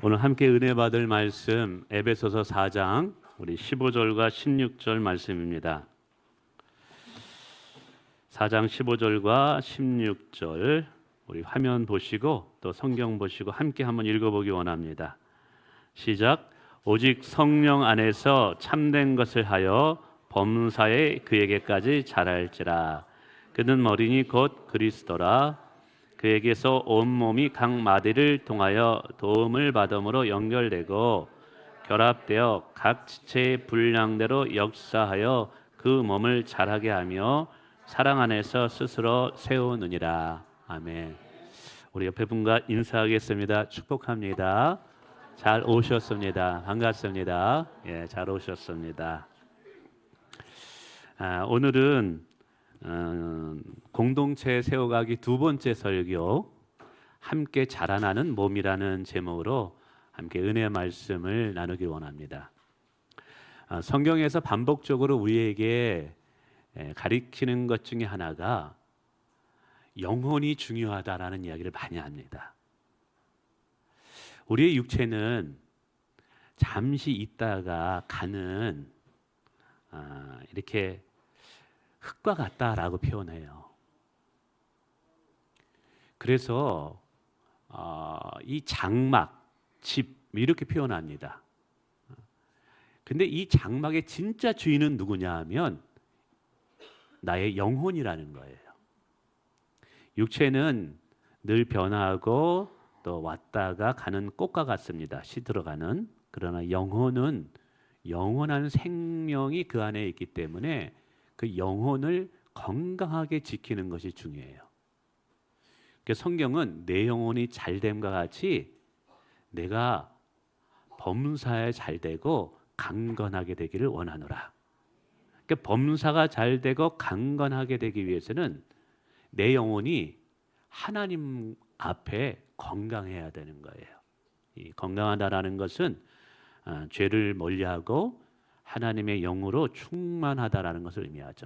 오늘 함께 은혜 받을 말씀 에베소서 4장 우리 15절과 16절 말씀입니다. 4장 15절과 16절 우리 화면 보시고 또 성경 보시고 함께 한번 읽어보기 원합니다. 시작. 오직 성령 안에서 참된 것을 하여 범사에 그에게까지 자랄지라. 그는 머리니 곧 그리스도라. 그에게서 온 몸이 각 마디를 통하여 도움을 받음으로 연결되고 결합되어 각 지체의 분량대로 역사하여 그 몸을 자라게 하며 사랑 안에서 스스로 세우느니라. 아멘. 우리 옆에 분과 인사하겠습니다. 축복합니다. 잘 오셨습니다. 반갑습니다. 예, 잘 오셨습니다. 오늘은 공동체 세워가기 두 번째 설교 함께 자라나는 몸이라는 제목으로 함께 은혜의 말씀을 나누기 원합니다. 성경에서 반복적으로 우리에게 가리키는 것 중에 하나가 영혼이 중요하다라는 이야기를 많이 합니다. 우리의 육체는 잠시 있다가 가는 이렇게 흙과 같다라고 표현해요. 그래서 이 장막, 집 이렇게 표현합니다. 근데 이 장막의 진짜 주인은 누구냐 하면 나의 영혼이라는 거예요. 육체는 늘 변하고 또 왔다가 가는 꽃과 같습니다. 시들어가는. 그러나 영혼은 영원한 생명이 그 안에 있기 때문에 그 영혼을 건강하게 지키는 것이 중요해요. 그래서 성경은 내 영혼이 잘됨과 같이 내가 범사에 잘되고 강건하게 되기를 원하노라. 그러니까 범사가 잘되고 강건하게 되기 위해서는 내 영혼이 하나님 앞에 건강해야 되는 거예요. 이 건강하다라는 것은 죄를 멀리하고 하나님의 영으로 충만하다라는 것을 의미하죠.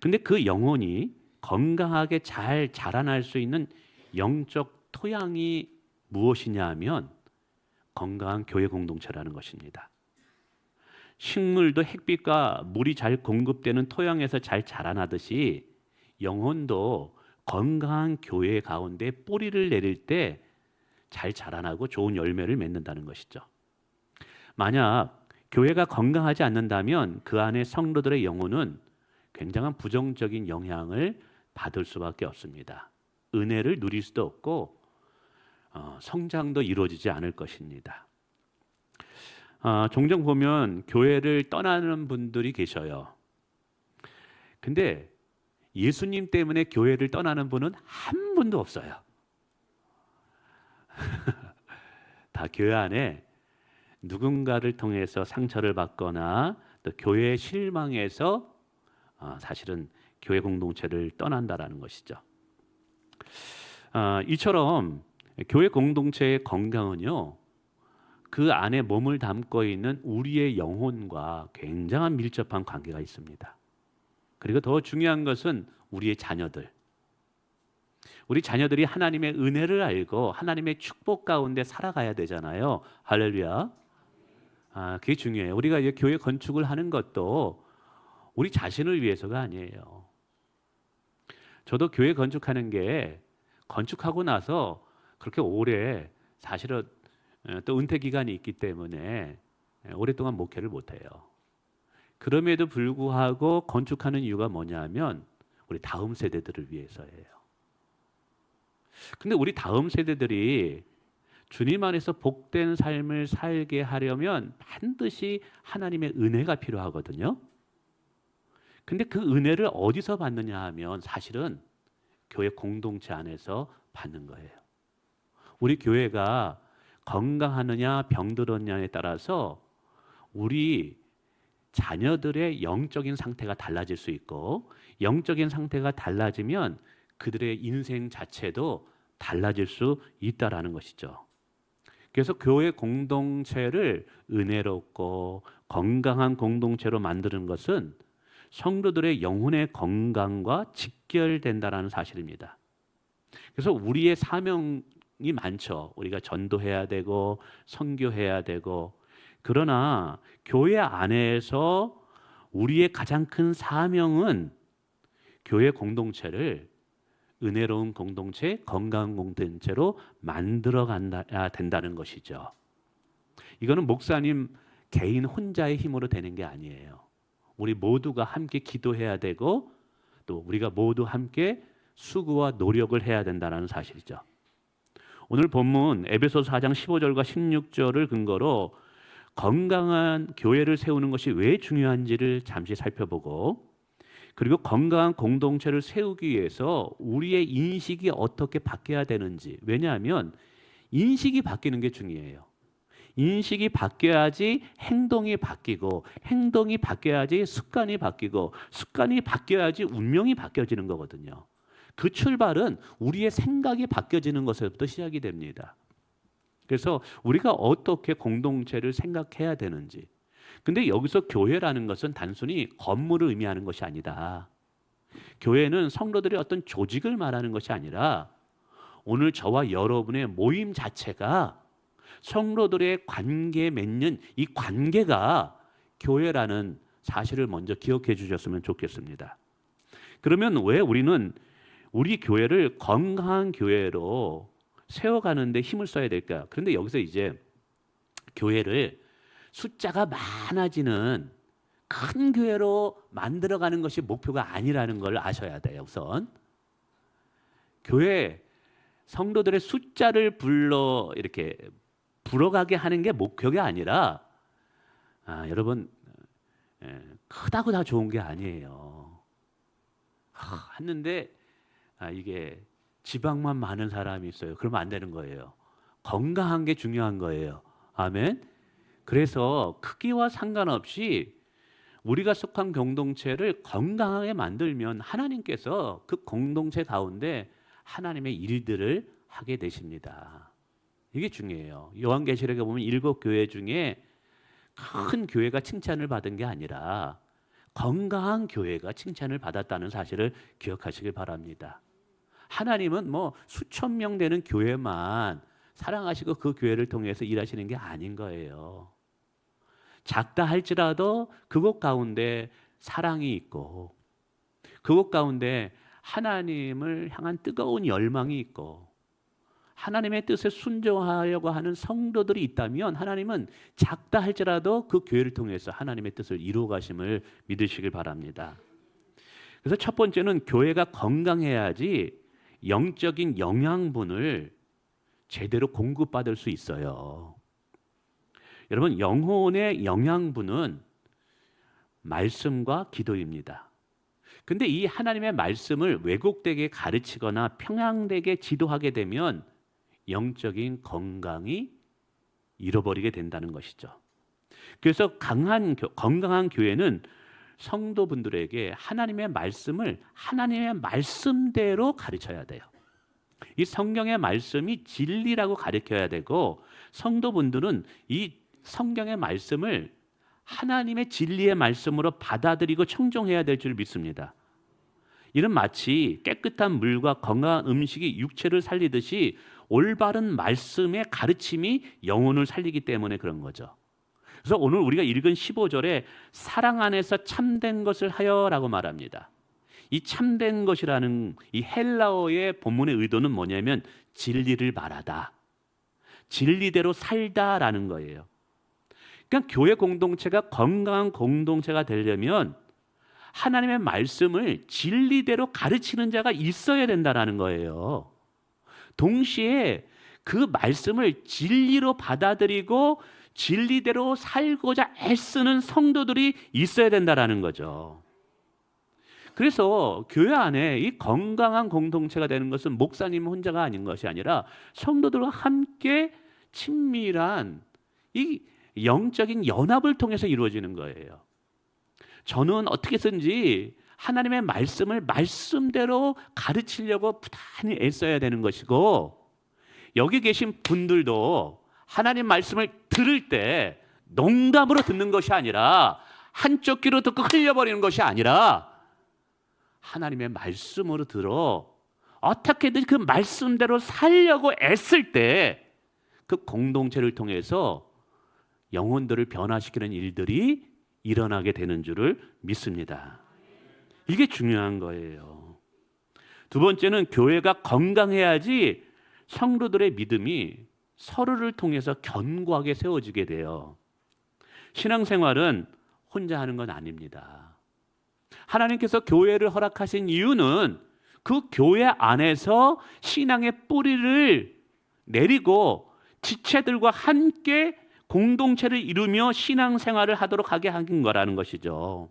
근데 그 영혼이 건강하게 잘 자라날 수 있는 영적 토양이 무엇이냐 하면 건강한 교회 공동체라는 것입니다. 식물도 햇빛과 물이 잘 공급되는 토양에서 잘 자라나듯이 영혼도 건강한 교회 가운데 뿌리를 내릴 때 잘 자라나고 좋은 열매를 맺는다는 것이죠. 만약 교회가 건강하지 않는다면 그 안에 성도들의 영혼은 굉장한 부정적인 영향을 받을 수밖에 없습니다. 은혜를 누릴 수도 없고 성장도 이루어지지 않을 것입니다. 종종 보면 교회를 떠나는 분들이 계셔요. 근데 예수님 때문에 교회를 떠나는 분은 한 분도 없어요. 다 교회 안에 누군가를 통해서 상처를 받거나 또 교회에 실망해서 사실은 교회 공동체를 떠난다라는 것이죠. 이처럼 교회 공동체의 건강은요, 그 안에 몸을 담고 있는 우리의 영혼과 굉장한 밀접한 관계가 있습니다. 그리고 더 중요한 것은 우리의 자녀들. 우리 자녀들이 하나님의 은혜를 알고 하나님의 축복 가운데 살아가야 되잖아요. 할렐루야. 그게 중요해요. 우리가 이제 교회 건축을 하는 것도 우리 자신을 위해서가 아니에요. 저도 교회 건축하는 게 건축하고 나서 그렇게 오래 사실은 또 은퇴 기간이 있기 때문에 오랫동안 목회를 못해요. 그럼에도 불구하고 건축하는 이유가 뭐냐면 우리 다음 세대들을 위해서예요. 근데 우리 다음 세대들이 주님 안에서 복된 삶을 살게 하려면 반드시 하나님의 은혜가 필요하거든요. 근데 그 은혜를 어디서 받느냐 하면 사실은 교회 공동체 안에서 받는 거예요. 우리 교회가 건강하느냐 병들었냐에 따라서 우리 자녀들의 영적인 상태가 달라질 수 있고, 영적인 상태가 달라지면 그들의 인생 자체도 달라질 수 있다라는 것이죠. 그래서 교회 공동체를 은혜롭고 건강한 공동체로 만드는 것은 성도들의 영혼의 건강과 직결된다라는 사실입니다. 그래서 우리의 사명 많죠. 우리가 전도해야 되고 선교해야 되고. 그러나 교회 안에서 우리의 가장 큰 사명은 교회 공동체를 은혜로운 공동체, 건강한 공동체로 만들어 가야 된다는 것이죠. 이거는 목사님 개인 혼자의 힘으로 되는 게 아니에요. 우리 모두가 함께 기도해야 되고 또 우리가 모두 함께 수고와 노력을 해야 된다는 사실이죠. 오늘 본문 에베소서 4장 15절과 16절을 근거로 건강한 교회를 세우는 것이 왜 중요한지를 잠시 살펴보고, 그리고 건강한 공동체를 세우기 위해서 우리의 인식이 어떻게 바뀌어야 되는지. 왜냐하면 인식이 바뀌는 게 중요해요. 인식이 바뀌어야지 행동이 바뀌고, 행동이 바뀌어야지 습관이 바뀌고, 습관이 바뀌어야지 운명이 바뀌어지는 거거든요. 그 출발은 우리의 생각이 바뀌어지는 것에서부터 시작이 됩니다. 그래서 우리가 어떻게 공동체를 생각해야 되는지. 근데 여기서 교회라는 것은 단순히 건물을 의미하는 것이 아니다. 교회는 성도들의 어떤 조직을 말하는 것이 아니라 오늘 저와 여러분의 모임 자체가 성도들의 관계에 맺는 이 관계가 교회라는 사실을 먼저 기억해 주셨으면 좋겠습니다. 그러면 왜 우리는 우리 교회를 건강한 교회로 세워가는 데 힘을 써야 될까? 그런데 여기서 이제 교회를 숫자가 많아지는 큰 교회로 만들어가는 것이 목표가 아니라는 걸 아셔야 돼요. 우선 교회 성도들의 숫자를 이렇게 불어가게 하는 게 목표가 아니라, 여러분, 크다고 다 좋은 게 아니에요. 했는데 이게 지방만 많은 사람이 있어요. 그러면 안 되는 거예요. 건강한 게 중요한 거예요. 아멘. 그래서 크기와 상관없이 우리가 속한 공동체를 건강하게 만들면 하나님께서 그 공동체 가운데 하나님의 일들을 하게 되십니다. 이게 중요해요. 요한계시록에 보면 7교회 중에 큰 교회가 칭찬을 받은 게 아니라 건강한 교회가 칭찬을 받았다는 사실을 기억하시길 바랍니다. 하나님은 뭐 수천 명 되는 교회만 사랑하시고 그 교회를 통해서 일하시는 게 아닌 거예요. 작다 할지라도 그곳 가운데 사랑이 있고, 그곳 가운데 하나님을 향한 뜨거운 열망이 있고, 하나님의 뜻에 순종하려고 하는 성도들이 있다면 하나님은 작다 할지라도 그 교회를 통해서 하나님의 뜻을 이루어 가심을 믿으시길 바랍니다. 그래서 첫 번째는 교회가 건강해야지 영적인 영양분을 제대로 공급받을 수 있어요. 여러분, 영혼의 영양분은 말씀과 기도입니다. 근데 이 하나님의 말씀을 왜곡되게 가르치거나 평양되게 지도하게 되면 영적인 건강이 잃어버리게 된다는 것이죠. 그래서 건강한 교회는 성도분들에게 하나님의 말씀을 하나님의 말씀대로 가르쳐야 돼요. 이 성경의 말씀이 진리라고 가르쳐야 되고, 성도분들은 이 성경의 말씀을 하나님의 진리의 말씀으로 받아들이고 청종해야 될 줄 믿습니다. 이는 마치 깨끗한 물과 건강한 음식이 육체를 살리듯이 올바른 말씀의 가르침이 영혼을 살리기 때문에 그런 거죠. 그래서 오늘 우리가 읽은 15절에 사랑 안에서 참된 것을 하여라고 말합니다. 이 참된 것이라는 이 헬라어의 본문의 의도는 뭐냐면 진리를 말하다, 진리대로 살다라는 거예요. 그러니까 교회 공동체가 건강한 공동체가 되려면 하나님의 말씀을 진리대로 가르치는 자가 있어야 된다는 거예요. 동시에 그 말씀을 진리로 받아들이고 진리대로 살고자 애쓰는 성도들이 있어야 된다는 거죠. 그래서 교회 안에 이 건강한 공동체가 되는 것은 목사님 혼자가 아닌 것이 아니라 성도들과 함께 친밀한 이 영적인 연합을 통해서 이루어지는 거예요. 저는 어떻게든지 하나님의 말씀을 말씀대로 가르치려고 부단히 애써야 되는 것이고, 여기 계신 분들도 하나님 말씀을 들을 때 농담으로 듣는 것이 아니라, 한쪽 귀로 듣고 흘려버리는 것이 아니라 하나님의 말씀으로 들어 어떻게든 그 말씀대로 살려고 애쓸 때 그 공동체를 통해서 영혼들을 변화시키는 일들이 일어나게 되는 줄을 믿습니다. 이게 중요한 거예요. 두 번째는 교회가 건강해야지 성도들의 믿음이 서로를 통해서 견고하게 세워지게 돼요. 신앙생활은 혼자 하는 건 아닙니다. 하나님께서 교회를 허락하신 이유는 그 교회 안에서 신앙의 뿌리를 내리고 지체들과 함께 공동체를 이루며 신앙생활을 하도록 하게 한 거라는 것이죠.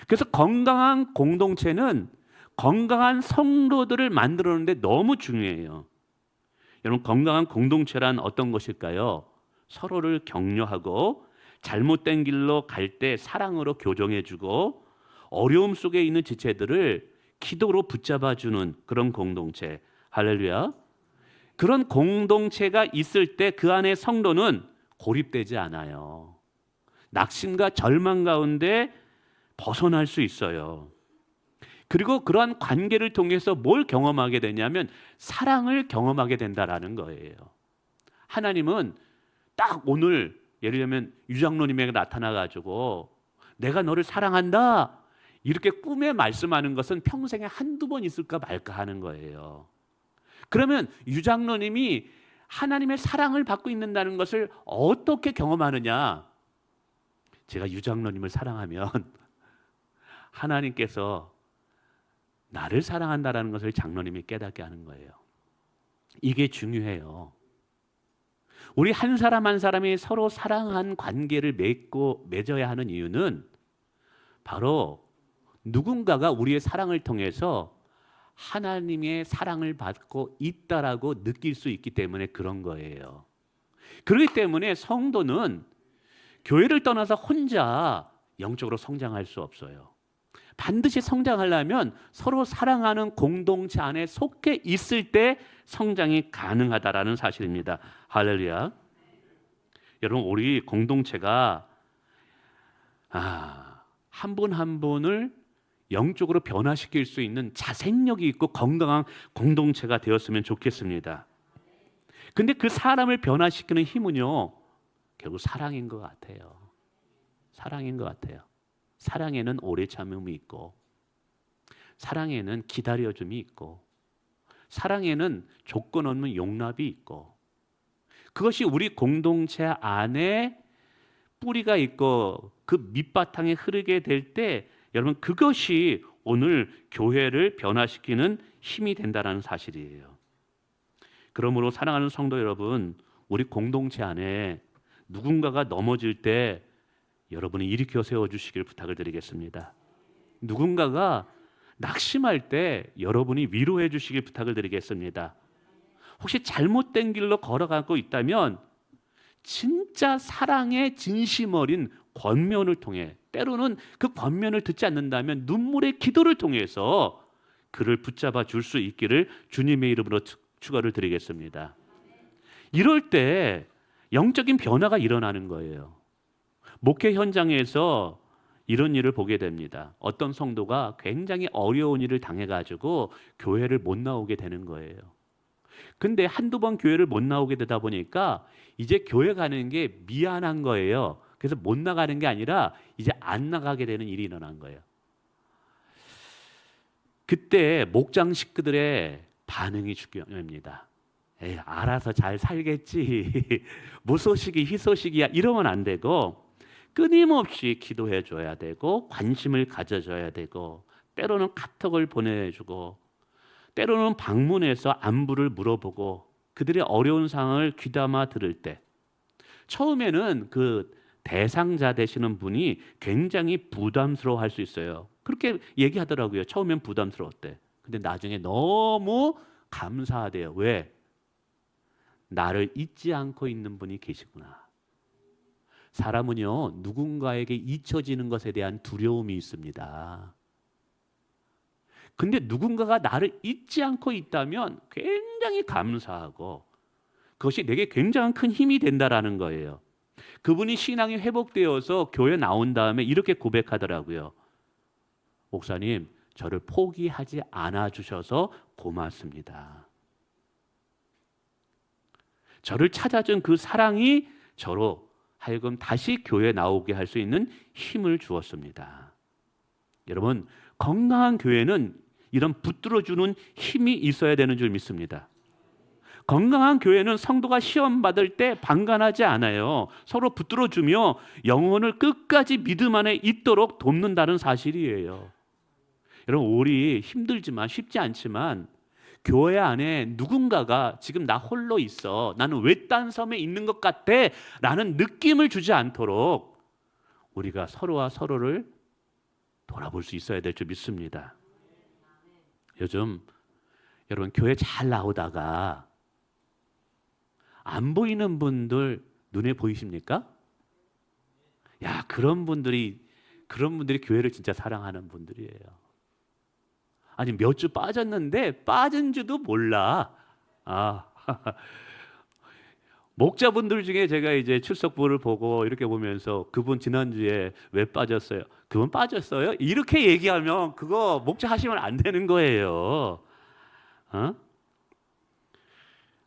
그래서 건강한 공동체는 건강한 성도들을 만들어내는데 너무 중요해요. 여러분, 건강한 공동체란 어떤 것일까요? 서로를 격려하고 잘못된 길로 갈 때 사랑으로 교정해주고 어려움 속에 있는 지체들을 기도로 붙잡아주는 그런 공동체. 할렐루야. 그런 공동체가 있을 때 그 안에 성도는 고립되지 않아요. 낙심과 절망 가운데 벗어날 수 있어요. 그리고 그러한 관계를 통해서 뭘 경험하게 되냐면 사랑을 경험하게 된다라는 거예요. 하나님은 딱 오늘 예를 들면 유장로님에게 나타나가지고 내가 너를 사랑한다 이렇게 꿈에 말씀하는 것은 평생에 한두 번 있을까 말까 하는 거예요. 그러면 유장로님이 하나님의 사랑을 받고 있는다는 것을 어떻게 경험하느냐? 제가 유장로님을 사랑하면 하나님께서 나를 사랑한다라는 것을 장로님이 깨닫게 하는 거예요. 이게 중요해요. 우리 한 사람 한 사람이 서로 사랑한 관계를 맺어야 하는 이유는 바로 누군가가 우리의 사랑을 통해서 하나님의 사랑을 받고 있다라고 느낄 수 있기 때문에 그런 거예요. 그렇기 때문에 성도는 교회를 떠나서 혼자 영적으로 성장할 수 없어요. 반드시 성장하려면 서로 사랑하는 공동체 안에 속해 있을 때 성장이 가능하다라는 사실입니다. 할렐루야. 여러분, 우리 공동체가 한 분 한 분을 영적으로 변화시킬 수 있는 자생력이 있고 건강한 공동체가 되었으면 좋겠습니다. 근데 그 사람을 변화시키는 힘은요, 결국 사랑인 것 같아요. 사랑인 것 같아요. 사랑에는 오래 참음이 있고, 사랑에는 기다려줌이 있고, 사랑에는 조건 없는 용납이 있고, 그것이 우리 공동체 안에 뿌리가 있고 그 밑바탕에 흐르게 될 때 여러분, 그것이 오늘 교회를 변화시키는 힘이 된다는 사실이에요. 그러므로 사랑하는 성도 여러분, 우리 공동체 안에 누군가가 넘어질 때 여러분이 일으켜 세워주시길 부탁을 드리겠습니다. 누군가가 낙심할 때 여러분이 위로해 주시길 부탁을 드리겠습니다. 혹시 잘못된 길로 걸어가고 있다면 진짜 사랑의 진심 어린 권면을 통해, 때로는 그 권면을 듣지 않는다면 눈물의 기도를 통해서 그를 붙잡아 줄 수 있기를 주님의 이름으로 축원을 드리겠습니다. 이럴 때 영적인 변화가 일어나는 거예요. 목회 현장에서 이런 일을 보게 됩니다. 어떤 성도가 굉장히 어려운 일을 당해가지고 교회를 못 나오게 되는 거예요. 근데 한두 번 교회를 못 나오게 되다 보니까 이제 교회 가는 게 미안한 거예요. 그래서 못 나가는 게 아니라 이제 안 나가게 되는 일이 일어난 거예요. 그때 목장 식구들의 반응이 중요합니다. 에이, 알아서 잘 살겠지. 무소식이 희소식이야. 이러면 안 되고 끊임없이 기도해 줘야 되고 관심을 가져줘야 되고 때로는 카톡을 보내주고 때로는 방문해서 안부를 물어보고 그들의 어려운 상황을 귀담아 들을 때 처음에는 그 대상자 되시는 분이 굉장히 부담스러워할 수 있어요. 그렇게 얘기하더라고요. 처음엔 부담스러웠대. 근데 나중에 너무 감사하대요. 왜? 나를 잊지 않고 있는 분이 계시구나. 사람은요, 누군가에게 잊혀지는 것에 대한 두려움이 있습니다. 근데 누군가가 나를 잊지 않고 있다면 굉장히 감사하고 그것이 내게 굉장히 큰 힘이 된다라는 거예요. 그분이 신앙이 회복되어서 교회 나온 다음에 이렇게 고백하더라고요. 목사님, 저를 포기하지 않아 주셔서 고맙습니다. 저를 찾아준 그 사랑이 저로 하여금 다시 교회에 나오게 할 수 있는 힘을 주었습니다. 여러분, 건강한 교회는 이런 붙들어주는 힘이 있어야 되는 줄 믿습니다. 건강한 교회는 성도가 시험 받을 때 방관하지 않아요. 서로 붙들어주며 영혼을 끝까지 믿음 안에 있도록 돕는다는 사실이에요. 여러분, 우리 힘들지만 쉽지 않지만 교회 안에 누군가가 지금 나 홀로 있어, 나는 외딴 섬에 있는 것 같아 라는 느낌을 주지 않도록 우리가 서로와 서로를 돌아볼 수 있어야 될 줄 믿습니다. 요즘 여러분, 교회 잘 나오다가 안 보이는 분들 눈에 보이십니까? 야, 그런 분들이 교회를 진짜 사랑하는 분들이에요. 아니, 몇 주 빠졌는데 빠진 줄도 몰라. 목자분들 중에 제가 이제 출석부를 보고 이렇게 보면서 그분 지난주에 왜 빠졌어요? 그분 빠졌어요? 이렇게 얘기하면 그거 목자 하시면 안 되는 거예요.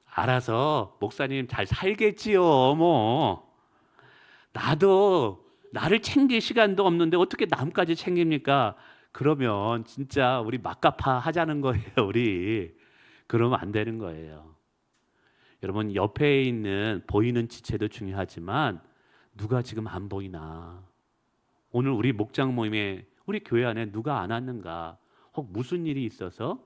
알아서 목사님 잘 살겠지요, 뭐. 나도 나를 챙길 시간도 없는데 어떻게 남까지 챙깁니까? 그러면 진짜 우리 막가파 하자는 거예요, 우리. 그러면 안 되는 거예요. 여러분, 옆에 있는 보이는 지체도 중요하지만 누가 지금 안 보이나? 오늘 우리 목장 모임에 우리 교회 안에 누가 안 왔는가? 혹 무슨 일이 있어서?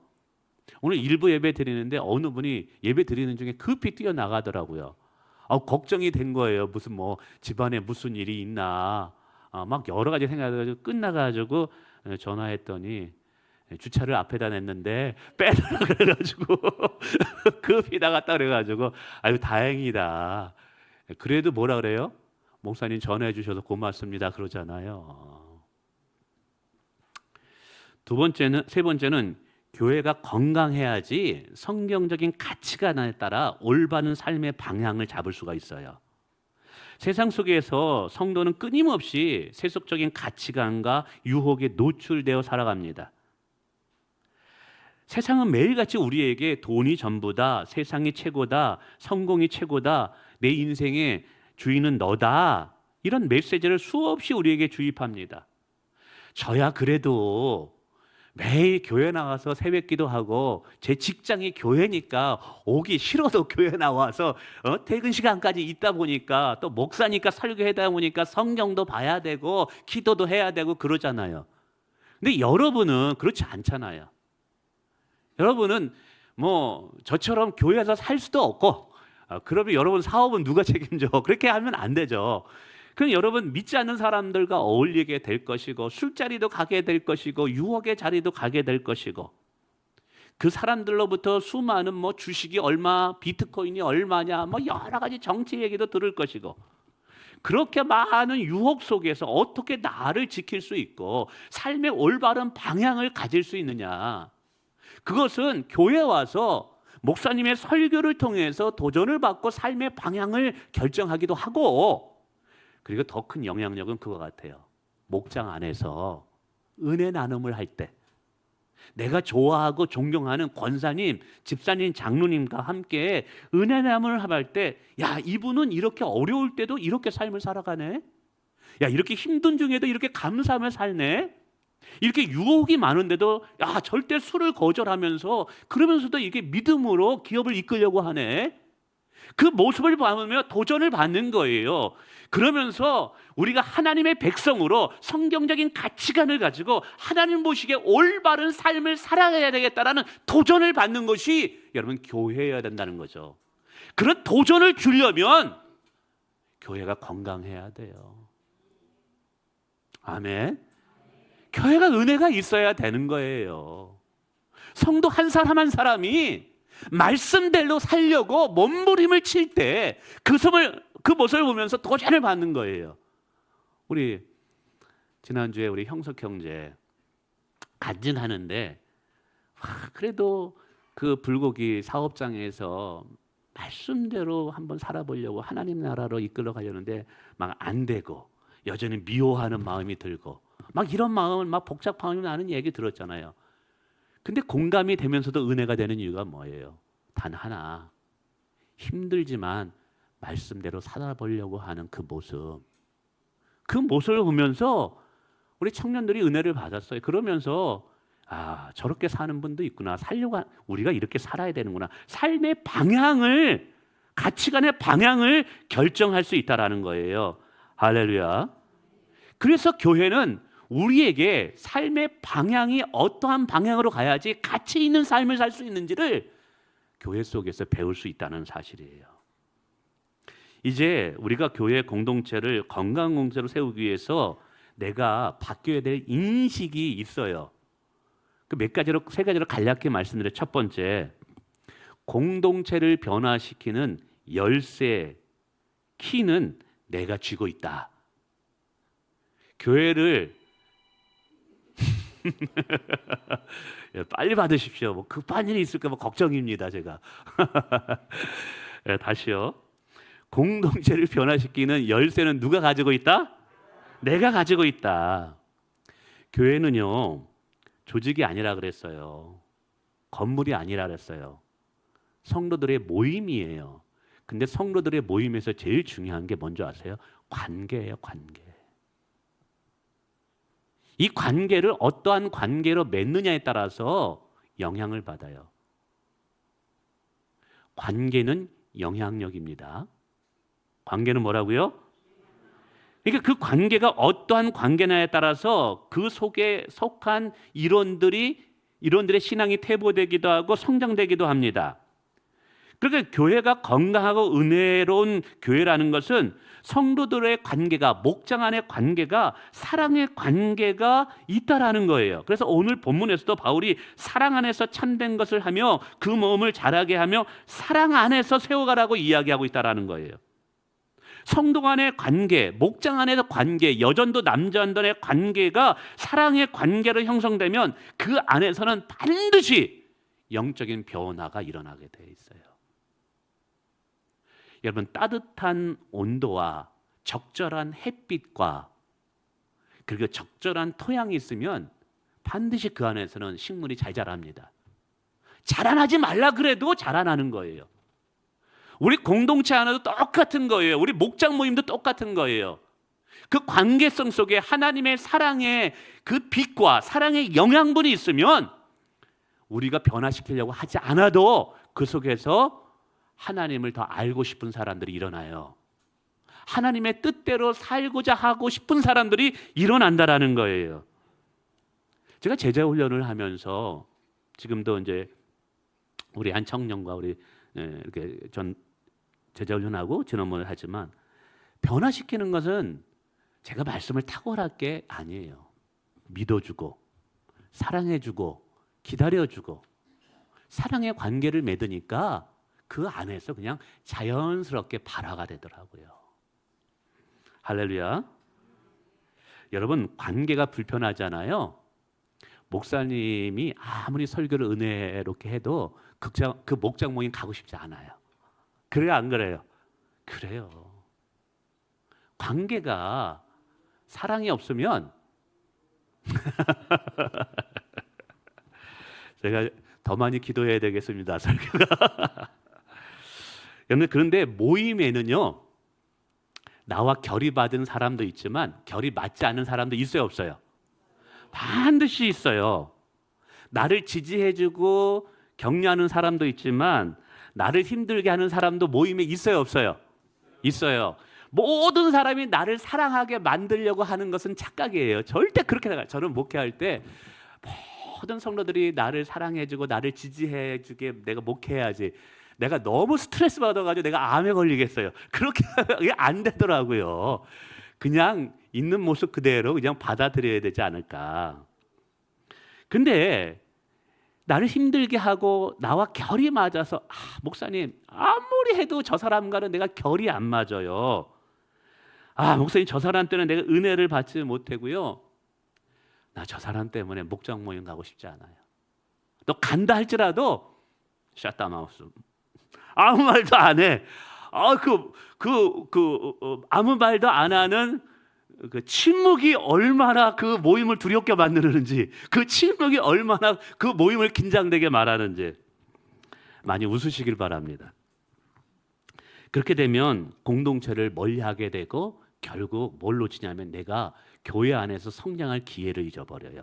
오늘 일부 예배 드리는데 어느 분이 예배 드리는 중에 급히 뛰어나가더라고요. 걱정이 된 거예요. 무슨 뭐 집안에 무슨 일이 있나? 막 여러 가지 생각해가지고 끝나가지고 전화했더니 주차를 앞에다 냈는데 빼달라 그래가지고 급히 나갔다 그래가지고 아유 다행이다. 그래도 뭐라 그래요? 목사님 전화해 주셔서 고맙습니다 그러잖아요. 세 번째는 교회가 건강해야지 성경적인 가치관에 따라 올바른 삶의 방향을 잡을 수가 있어요. 세상 속에서 성도는 끊임없이 세속적인 가치관과 유혹에 노출되어 살아갑니다. 세상은 매일같이 우리에게 돈이 전부다, 세상이 최고다, 성공이 최고다, 내 인생의 주인은 너다, 이런 메시지를 수없이 우리에게 주입합니다. 저야 그래도 매일 교회 나가서 새벽 기도하고 제 직장이 교회니까 오기 싫어도 교회 나와서 퇴근 시간까지 있다 보니까 또 목사니까 설교하다 보니까 성경도 봐야 되고 기도도 해야 되고 그러잖아요. 근데 여러분은 그렇지 않잖아요. 여러분은 뭐 저처럼 교회에서 살 수도 없고 그러면 여러분 사업은 누가 책임져? 그렇게 하면 안 되죠. 그럼 여러분 믿지 않는 사람들과 어울리게 될 것이고 술자리도 가게 될 것이고 유혹의 자리도 가게 될 것이고 그 사람들로부터 수많은 뭐 주식이 얼마, 비트코인이 얼마냐, 뭐 여러 가지 정치 얘기도 들을 것이고 그렇게 많은 유혹 속에서 어떻게 나를 지킬 수 있고 삶의 올바른 방향을 가질 수 있느냐? 그것은 교회에 와서 목사님의 설교를 통해서 도전을 받고 삶의 방향을 결정하기도 하고 그리고 더 큰 영향력은 그거 같아요. 목장 안에서 은혜 나눔을 할 때 내가 좋아하고 존경하는 권사님, 집사님, 장로님과 함께 은혜 나눔을 할 때 야, 이분은 이렇게 어려울 때도 이렇게 삶을 살아가네. 야, 이렇게 힘든 중에도 이렇게 감사하며 살네. 이렇게 유혹이 많은데도 야, 절대 술을 거절하면서 그러면서도 이게 믿음으로 기업을 이끌려고 하네. 그 모습을 보면 도전을 받는 거예요. 그러면서 우리가 하나님의 백성으로 성경적인 가치관을 가지고 하나님 보시기에 올바른 삶을 살아가야 되겠다라는 도전을 받는 것이 여러분 교회여야 된다는 거죠. 그런 도전을 주려면 교회가 건강해야 돼요. 아멘. 교회가 은혜가 있어야 되는 거예요. 성도 한 사람 한 사람이 말씀대로 살려고 몸부림을 칠 때 그 모습을 보면서 도전을 받는 거예요. 우리 지난주에 우리 형석 형제 간증하는데 그래도 그 불고기 사업장에서 말씀대로 한번 살아보려고 하나님 나라로 이끌어 가려는데 막 안 되고 여전히 미워하는 마음이 들고 막 이런 마음을 막 복잡함이 나는 얘기 들었잖아요. 근데 공감이 되면서도 은혜가 되는 이유가 뭐예요? 단 하나. 힘들지만 말씀대로 살아보려고 하는 그 모습. 그 모습을 보면서 우리 청년들이 은혜를 받았어요. 그러면서 아, 저렇게 사는 분도 있구나. 우리가 이렇게 살아야 되는구나. 삶의 방향을, 가치관의 방향을 결정할 수 있다라는 거예요. 할렐루야. 그래서 교회는 우리에게 삶의 방향이 어떠한 방향으로 가야지 가치 있는 삶을 살 수 있는지를 교회 속에서 배울 수 있다는 사실이에요. 이제 우리가 교회 공동체를 건강한 공동체로 세우기 위해서 내가 바뀌어야 될 인식이 있어요. 그 세 가지로 간략히 말씀드려. 첫 번째, 공동체를 변화시키는 열쇠, 키는 내가 쥐고 있다. 교회를 빨리 받으십시오. 뭐 급한 일이 있을까 봐 걱정입니다, 제가. 다시요. 공동체를 변화시키는 열쇠는 누가 가지고 있다? 내가 가지고 있다. 교회는요, 조직이 아니라 그랬어요. 건물이 아니라 그랬어요. 성도들의 모임이에요. 근데 성도들의 모임에서 제일 중요한 게 뭔지 아세요? 관계예요, 관계. 이 관계를 어떠한 관계로 맺느냐에 따라서 영향을 받아요. 관계는 영향력입니다. 관계는 뭐라고요? 그러니까 그 관계가 어떠한 관계냐에 따라서 그 속에 속한 이론들의 신앙이 퇴보되기도 하고 성장되기도 합니다. 그러니까 교회가 건강하고 은혜로운 교회라는 것은 성도들의 관계가, 목장 안의 관계가, 사랑의 관계가 있다라는 거예요. 그래서 오늘 본문에서도 바울이 사랑 안에서 참된 것을 하며 그 몸을 자라게 하며 사랑 안에서 세워가라고 이야기하고 있다라는 거예요. 성도 간의 관계, 목장 안에서 관계, 여전도 남전도의 관계가 사랑의 관계로 형성되면 그 안에서는 반드시 영적인 변화가 일어나게 돼 있어요. 여러분, 따뜻한 온도와 적절한 햇빛과 그리고 적절한 토양이 있으면 반드시 그 안에서는 식물이 잘 자랍니다. 자라나지 말라 그래도 자라나는 거예요. 우리 공동체 안에도 똑같은 거예요. 우리 목장 모임도 똑같은 거예요. 그 관계성 속에 하나님의 사랑의 그 빛과 사랑의 영양분이 있으면 우리가 변화시키려고 하지 않아도 그 속에서 하나님을 더 알고 싶은 사람들이 일어나요. 하나님의 뜻대로 살고자 하고 싶은 사람들이 일어난다라는 거예요. 제가 제자 훈련을 하면서 지금도 이제 우리 한 청년과 우리 이렇게 전 제자 훈련하고 진업을 하지만 변화시키는 것은 제가 말씀을 탁월할 게 아니에요. 믿어주고 사랑해주고 기다려주고 사랑의 관계를 맺으니까 그 안에서 그냥 자연스럽게 발화가 되더라고요. 할렐루야. 여러분, 관계가 불편하잖아요. 목사님이 아무리 설교를 은혜롭게 해도 그 목장 모임 가고 싶지 않아요. 그래요, 안 그래요? 그래요. 관계가 사랑이 없으면 제가 더 많이 기도해야 되겠습니다, 설교가. 그런데 모임에는요, 나와 결이 받은 사람도 있지만 결이 맞지 않는 사람도 있어요, 없어요? 반드시 있어요. 나를 지지해주고 격려하는 사람도 있지만 나를 힘들게 하는 사람도 모임에 있어요, 없어요? 있어요. 모든 사람이 나를 사랑하게 만들려고 하는 것은 착각이에요. 절대 그렇게 생각해요. 저는 목회할 때 모든 성도들이 나를 사랑해주고 나를 지지해주게 내가 목회해야지. 내가 너무 스트레스 받아가지고 내가 암에 걸리겠어요. 그렇게 안 되더라고요. 그냥 있는 모습 그대로 그냥 받아들여야 되지 않을까. 근데 나를 힘들게 하고 나와 결이 맞아서 목사님 아무리 해도 저 사람과는 내가 결이 안 맞아요. 목사님 저 사람 때문에 내가 은혜를 받지 못하고요. 나 저 사람 때문에 목장 모임 가고 싶지 않아요. 너 간다 할지라도 샷다마우스 아무 말도 안 해. 아무 말도 안 하는 그 침묵이 얼마나 그 모임을 두렵게 만드는지, 그 침묵이 얼마나 그 모임을 긴장되게 말하는지 많이 웃으시길 바랍니다. 그렇게 되면 공동체를 멀리하게 되고 결국 뭘 놓치냐면 내가 교회 안에서 성장할 기회를 잊어버려요.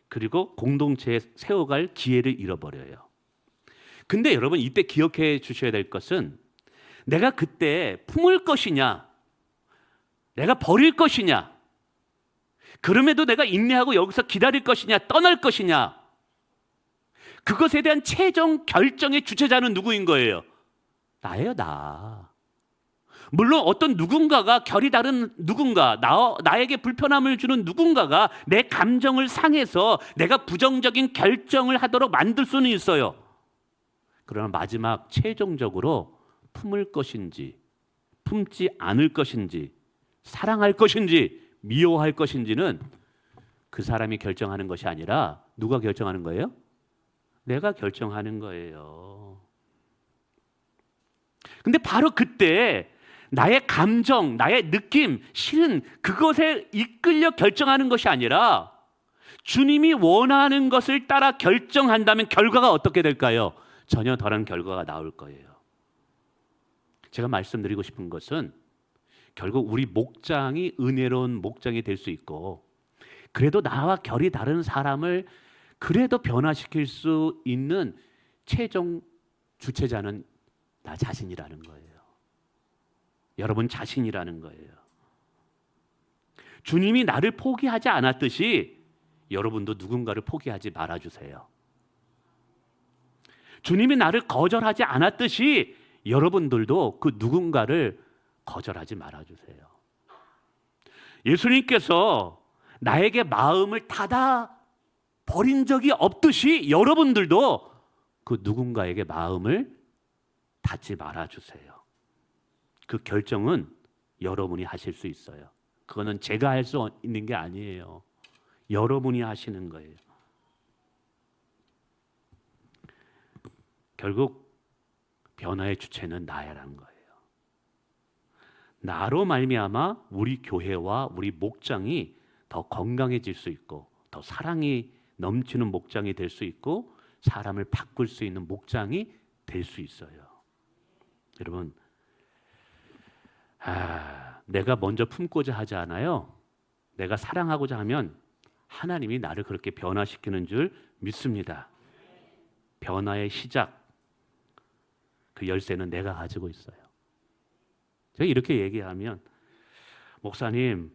그리고 공동체에 세워갈 기회를 잃어버려요. 근데 여러분 이때 기억해 주셔야 될 것은 내가 그때 품을 것이냐, 내가 버릴 것이냐, 그럼에도 내가 인내하고 여기서 기다릴 것이냐, 떠날 것이냐, 그것에 대한 최종 결정의 주체자는 누구인 거예요? 나예요, 나. 물론 어떤 누군가가, 결이 다른 누군가, 나에게 불편함을 주는 누군가가 내 감정을 상해서 내가 부정적인 결정을 하도록 만들 수는 있어요. 그러나 마지막 최종적으로 품을 것인지 품지 않을 것인지 사랑할 것인지 미워할 것인지는 그 사람이 결정하는 것이 아니라 누가 결정하는 거예요? 내가 결정하는 거예요. 근데 바로 그때 나의 감정, 나의 느낌, 실은 그것에 이끌려 결정하는 것이 아니라 주님이 원하는 것을 따라 결정한다면 결과가 어떻게 될까요? 전혀 다른 결과가 나올 거예요. 제가 말씀드리고 싶은 것은 결국 우리 목장이 은혜로운 목장이 될 수 있고 그래도 나와 결이 다른 사람을 그래도 변화시킬 수 있는 최종 주체자는 나 자신이라는 거예요. 여러분 자신이라는 거예요. 주님이 나를 포기하지 않았듯이 여러분도 누군가를 포기하지 말아주세요. 주님이 나를 거절하지 않았듯이 여러분들도 그 누군가를 거절하지 말아주세요. 예수님께서 나에게 마음을 닫아 버린 적이 없듯이 여러분들도 그 누군가에게 마음을 닫지 말아주세요. 그 결정은 여러분이 하실 수 있어요. 그거는 제가 할 수 있는 게 아니에요. 여러분이 하시는 거예요. 결국 변화의 주체는 나야라는 거예요. 나로 말미암아 우리 교회와 우리 목장이 더 건강해질 수 있고 더 사랑이 넘치는 목장이 될 수 있고 사람을 바꿀 수 있는 목장이 될 수 있어요. 여러분, 내가 먼저 품고자 하지 않아요. 내가 사랑하고자 하면 하나님이 나를 그렇게 변화시키는 줄 믿습니다. 변화의 시작, 그 열쇠는 내가 가지고 있어요. 제가 이렇게 얘기하면 목사님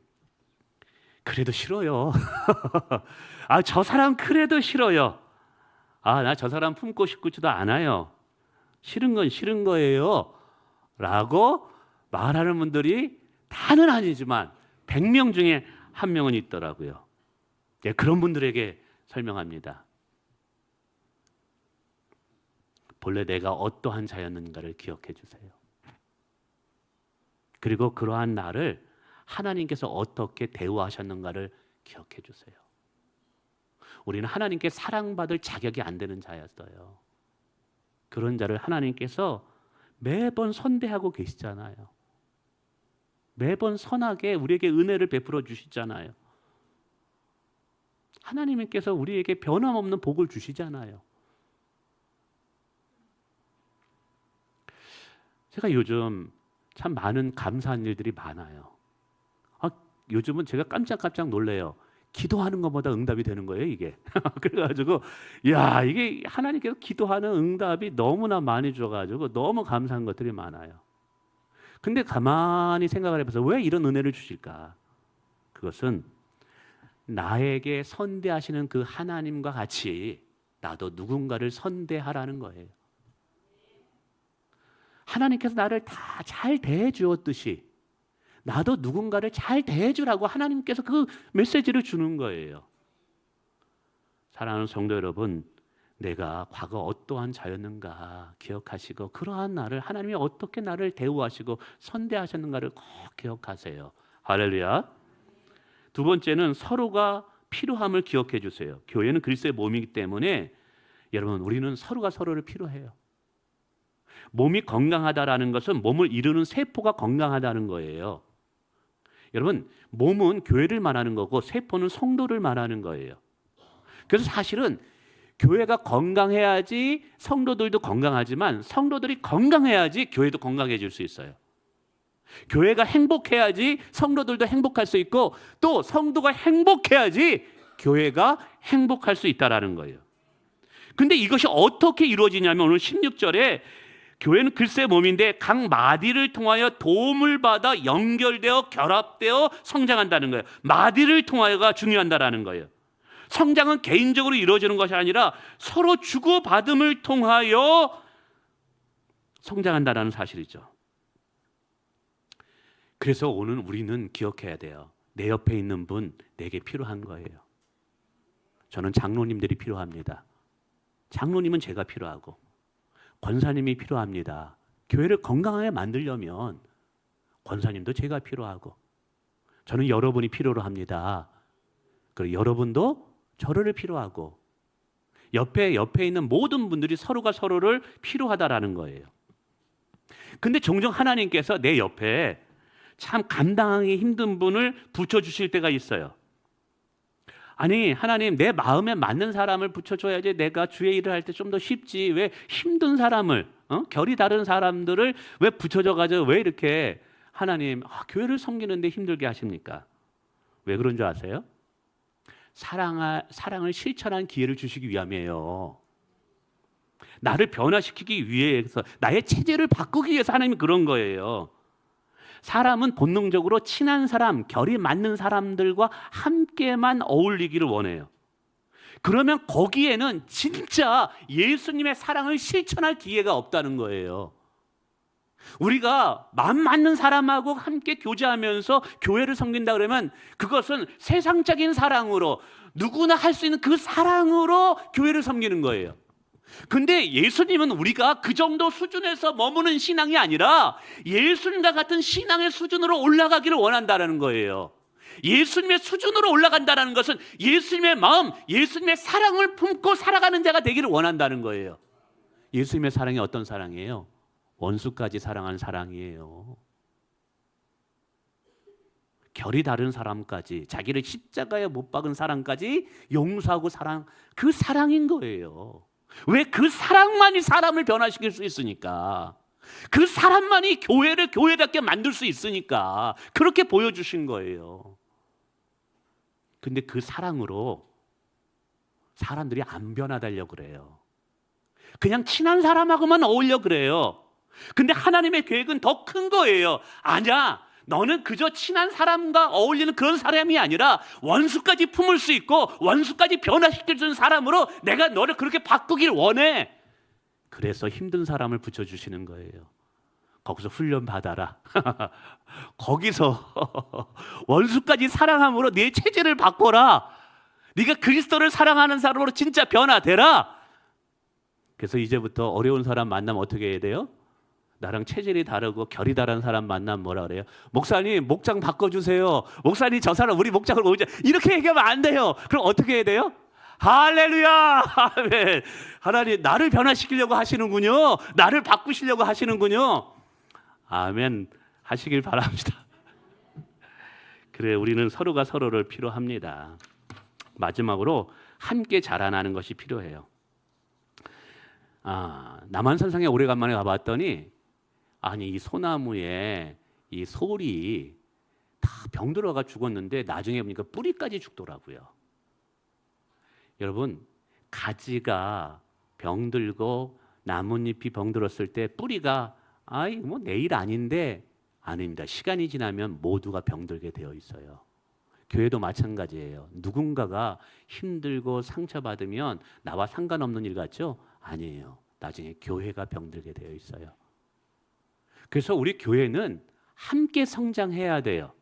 그래도 싫어요. 저 사람 그래도 싫어요. 나 저 사람 품고 싶지도 않아요. 싫은 건 싫은 거예요. 라고 말하는 분들이 다는 아니지만 100명 중에 한 명은 있더라고요. 그런 분들에게 설명합니다. 본래 내가 어떠한 자였는가를 기억해 주세요. 그리고 그러한 나를 하나님께서 어떻게 대우하셨는가를 기억해 주세요. 우리는 하나님께 사랑받을 자격이 안 되는 자였어요. 그런 자를 하나님께서 매번 선대하고 계시잖아요. 매번 선하게 우리에게 은혜를 베풀어 주시잖아요. 하나님께서 우리에게 변함없는 복을 주시잖아요. 제가 요즘 참 많은 감사한 일들이 많아요. 요즘은 제가 깜짝깜짝 놀래요. 기도하는 것보다 응답이 되는 거예요, 이게. 그래가지고 이게 하나님께서 기도하는 응답이 너무나 많이 줘가지고 너무 감사한 것들이 많아요. 근데 가만히 생각을 해봐서 왜 이런 은혜를 주실까? 그것은 나에게 선대하시는 그 하나님과 같이 나도 누군가를 선대하라는 거예요. 하나님께서 나를 다 잘 대해 주었듯이 나도 누군가를 잘 대해주라고 하나님께서 그 메시지를 주는 거예요. 사랑하는 성도 여러분, 내가 과거 어떠한 자였는가 기억하시고 그러한 나를 하나님이 어떻게 나를 대우하시고 선대하셨는가를 꼭 기억하세요. 할렐루야. 두 번째는 서로가 필요함을 기억해 주세요. 교회는 그리스도의 몸이기 때문에 여러분 우리는 서로가 서로를 필요해요. 몸이 건강하다라는 것은 몸을 이루는 세포가 건강하다는 거예요. 여러분, 몸은 교회를 말하는 거고 세포는 성도를 말하는 거예요. 그래서 사실은 교회가 건강해야지 성도들도 건강하지만 성도들이 건강해야지 교회도 건강해질 수 있어요. 교회가 행복해야지 성도들도 행복할 수 있고 또 성도가 행복해야지 교회가 행복할 수 있다라는 거예요. 근데 이것이 어떻게 이루어지냐면 오늘 16절에 교회는 글쎄 몸인데 각 마디를 통하여 도움을 받아 연결되어 결합되어 성장한다는 거예요. 마디를 통하여가 중요하다라는 거예요. 성장은 개인적으로 이루어지는 것이 아니라 서로 주고받음을 통하여 성장한다는 사실이죠. 그래서 오늘 우리는 기억해야 돼요. 내 옆에 있는 분 내게 필요한 거예요. 저는 장로님들이 필요합니다. 장로님은 제가 필요하고 권사님이 필요합니다. 교회를 건강하게 만들려면 권사님도 제가 필요하고 저는 여러분이 필요로 합니다. 그리고 여러분도 저를 필요하고 옆에 있는 모든 분들이 서로가 서로를 필요하다라는 거예요. 근데 종종 하나님께서 내 옆에 참 감당하기 힘든 분을 붙여주실 때가 있어요. 아니 하나님, 내 마음에 맞는 사람을 붙여줘야지 내가 주의 일을 할 때 좀 더 쉽지, 왜 힘든 사람을 결이 다른 사람들을 왜 붙여줘가지고 왜 이렇게 하나님 교회를 섬기는데 힘들게 하십니까? 왜 그런 줄 아세요? 사랑을 실천한 기회를 주시기 위함이에요. 나를 변화시키기 위해서, 나의 체질을 바꾸기 위해서 하나님이 그런 거예요. 사람은 본능적으로 친한 사람, 결이 맞는 사람들과 함께만 어울리기를 원해요. 그러면 거기에는 진짜 예수님의 사랑을 실천할 기회가 없다는 거예요. 우리가 마음 맞는 사람하고 함께 교제하면서 교회를 섬긴다 그러면 그것은 세상적인 사랑으로, 누구나 할 수 있는 그 사랑으로 교회를 섬기는 거예요. 근데 예수님은 우리가 그 정도 수준에서 머무는 신앙이 아니라 예수님과 같은 신앙의 수준으로 올라가기를 원한다는 거예요. 예수님의 수준으로 올라간다는 것은 예수님의 마음, 예수님의 사랑을 품고 살아가는 자가 되기를 원한다는 거예요. 예수님의 사랑이 어떤 사랑이에요? 원수까지 사랑한 사랑이에요. 결이 다른 사람까지, 자기를 십자가에 못 박은 사람까지 용서하고 사랑, 그 사랑인 거예요. 왜? 그 사랑만이 사람을 변화시킬 수 있으니까. 그 사람만이 교회를 교회답게 만들 수 있으니까 그렇게 보여주신 거예요. 근데 그 사랑으로 사람들이 안 변화되려고 그래요. 그냥 친한 사람하고만 어울려 그래요. 근데 하나님의 계획은 더 큰 거예요. 아니야, 너는 그저 친한 사람과 어울리는 그런 사람이 아니라 원수까지 품을 수 있고 원수까지 변화시킬 수 있는 사람으로 내가 너를 그렇게 바꾸길 원해. 그래서 힘든 사람을 붙여주시는 거예요. 거기서 훈련 받아라. 거기서 원수까지 사랑함으로 네 체질을 바꿔라. 네가 그리스도를 사랑하는 사람으로 진짜 변화되라. 그래서 이제부터 어려운 사람 만나면 어떻게 해야 돼요? 나랑 체질이 다르고 결이 다른 사람 만나면 뭐라 그래요? 목사님, 목장 바꿔주세요. 목사님, 저 사람 우리 목장을 오자. 이렇게 얘기하면 안 돼요. 그럼 어떻게 해야 돼요? 할렐루야! 아멘. 하나님, 나를 변화시키려고 하시는군요. 나를 바꾸시려고 하시는군요. 아멘. 하시길 바랍니다. 그래, 우리는 서로가 서로를 필요합니다. 마지막으로 함께 자라나는 것이 필요해요. 남한산상에 오래간만에 가봤더니 아니 이 소나무에 이 솔이 다 병들어가 죽었는데 나중에 보니까 뿌리까지 죽더라고요. 여러분, 가지가 병들고 나뭇잎이 병들었을 때 뿌리가 아이 뭐 내일 아닌데 아닙니다. 시간이 지나면 모두가 병들게 되어 있어요. 교회도 마찬가지예요. 누군가가 힘들고 상처받으면 나와 상관없는 일 같죠? 아니에요. 나중에 교회가 병들게 되어 있어요. 그래서 우리 교회는 함께 성장해야 돼요.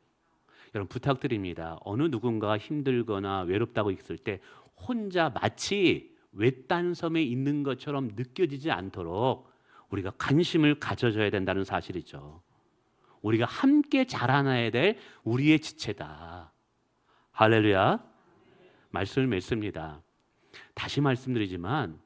여러분 부탁드립니다. 어느 누군가가 힘들거나 외롭다고 있을 때 혼자 마치 외딴 섬에 있는 것처럼 느껴지지 않도록 우리가 관심을 가져줘야 된다는 사실이죠. 우리가 함께 자라나야 될 우리의 지체다. 할렐루야. 말씀을 맺습니다. 다시 말씀드리지만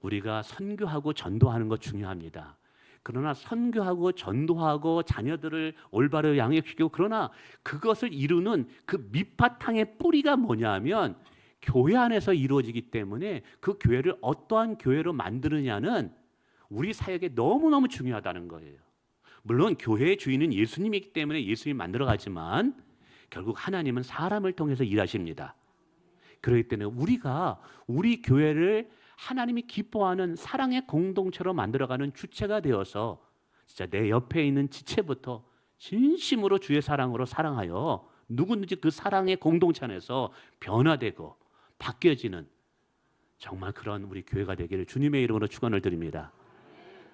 우리가 선교하고 전도하는 것 중요합니다. 그러나 선교하고 전도하고 자녀들을 올바로 양육시키고, 그러나 그것을 이루는 그 밑바탕의 뿌리가 뭐냐면 교회 안에서 이루어지기 때문에 그 교회를 어떠한 교회로 만드느냐는 우리 사역에 너무너무 중요하다는 거예요. 물론 교회의 주인은 예수님이기 때문에 예수님이 만들어 가지만 결국 하나님은 사람을 통해서 일하십니다. 그렇기 때문에 우리가 우리 교회를 하나님이 기뻐하는 사랑의 공동체로 만들어가는 주체가 되어서 진짜 내 옆에 있는 지체부터 진심으로 주의 사랑으로 사랑하여 누구든지 그 사랑의 공동체 안에서 변화되고 바뀌어지는 정말 그런 우리 교회가 되기를 주님의 이름으로 축원을 드립니다.